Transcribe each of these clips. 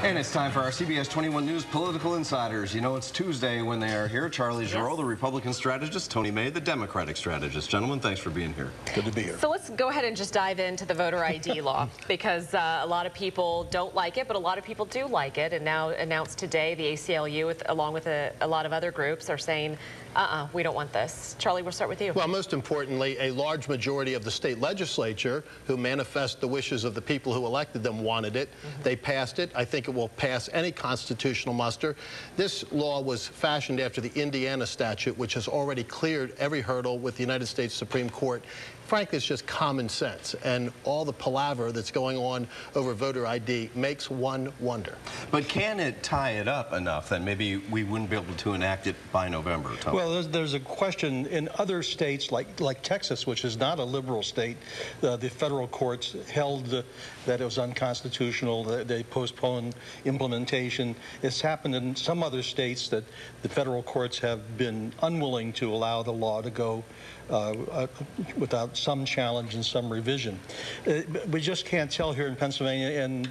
And it's time for our CBS 21 News Political Insiders. You know, it's Tuesday when they are here. Charlie Giroux, the Republican strategist, Tony May, the Democratic strategist. Gentlemen, thanks for being here. Good to be here. So let's go ahead and just dive into the voter ID law, because a lot of people don't like it, but a lot of people do like it. And now announced today, the ACLU, along with a lot of other groups, are saying, we don't want this. Charlie, we'll start with you. Well, most importantly, a large majority of the state legislature who manifest the wishes of the people who elected them wanted it. They passed it. I think it will pass any constitutional muster. This law was fashioned after the Indiana statute, which has already cleared every hurdle with the United States Supreme Court. Frankly, it's just common sense, and all the palaver that's going on over voter ID makes one wonder. But can it tie it up enough that maybe we wouldn't be able to enact it by November, Tony? Well, there's a question in other states like Texas, which is not a liberal state. The federal courts held that it was unconstitutional. They postponed implementation. It's happened in some other states that the federal courts have been unwilling to allow the law to go without some challenge and some revision. We just can't tell here in Pennsylvania, and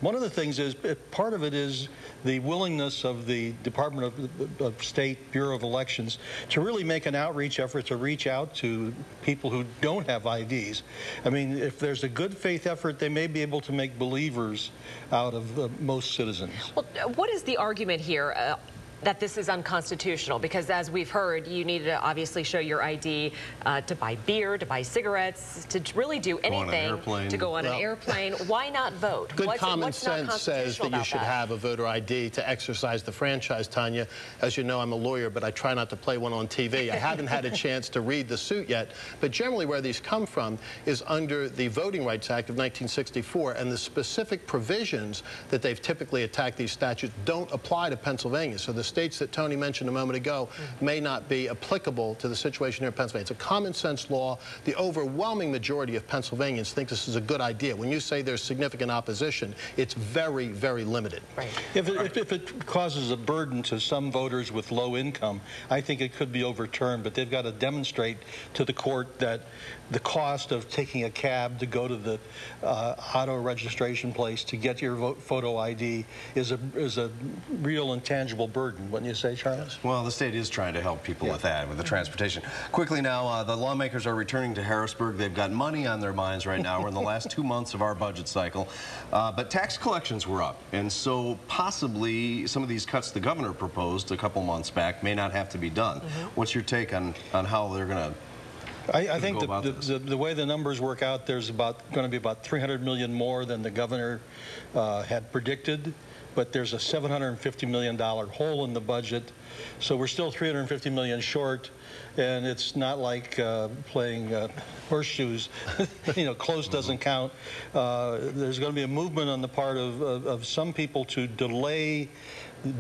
one of the things is, part of it is the willingness of the Department of State Bureau of Elections to really make an outreach effort to reach out to people who don't have IDs. I mean, if there's a good faith effort, they may be able to make believers out of most citizens. Well, what is the argument here? That this is unconstitutional, because as we've heard, you need to obviously show your ID to buy beer, to buy cigarettes, to really do anything, to go on an airplane. Why not vote? Good common sense says that you should have a voter ID to exercise the franchise, Tanya. As you know, I'm a lawyer, but I try not to play one on TV. I haven't had a chance to read the suit yet, but generally where these come from is under the Voting Rights Act of 1964, and the specific provisions that they've typically attacked these statutes don't apply to Pennsylvania. So the states that Tony mentioned a moment ago may not be applicable to the situation here in Pennsylvania. It's a common sense law. The overwhelming majority of Pennsylvanians think this is a good idea. When you say there's significant opposition, it's very, very limited. Right. If it causes a burden to some voters with low income, I think it could be overturned, but they've got to demonstrate to the court that the cost of taking a cab to go to the auto registration place to get your photo ID is a real and tangible burden. Wouldn't you say, Charles? Well, the state is trying to help people with that, with the transportation. Quickly now, the lawmakers are returning to Harrisburg. They've got money on their minds right now. We're in the last 2 months of our budget cycle. But tax collections were up, and so possibly some of these cuts the governor proposed a couple months back may not have to be done. What's your take on how they're going to I think the way the numbers work out, there's going to be about $300 million more than the governor had predicted, but there's a $750 million hole in the budget, so we're still $350 million short, and it's not like playing horseshoes. You know, close doesn't count. There's going to be a movement on the part of some people to delay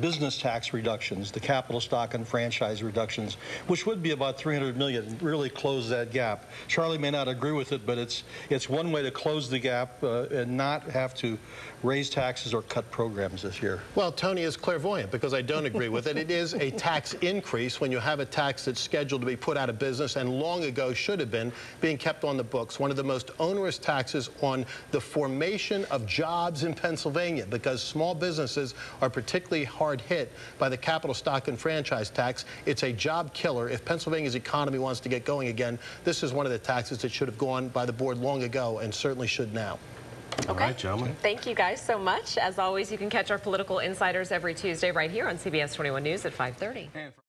business tax reductions, the capital stock and franchise reductions, which would be about $300 million, really close that gap. Charlie may not agree with it, but it's one way to close the gap and not have to raise taxes or cut programs this year. Well, Tony is clairvoyant, because I don't agree with it. It is a tax increase when you have a tax that's scheduled to be put out of business and long ago should have been being kept on the books. One of the most onerous taxes on the formation of jobs in Pennsylvania, because small businesses are particularly hard hit by the capital stock and franchise tax. It's a job killer. If Pennsylvania's economy wants to get going again, this is one of the taxes that should have gone by the board long ago and certainly should now. Okay. All right, gentlemen. Thank you guys so much. As always, you can catch our political insiders every Tuesday right here on CBS 21 News at 5:30.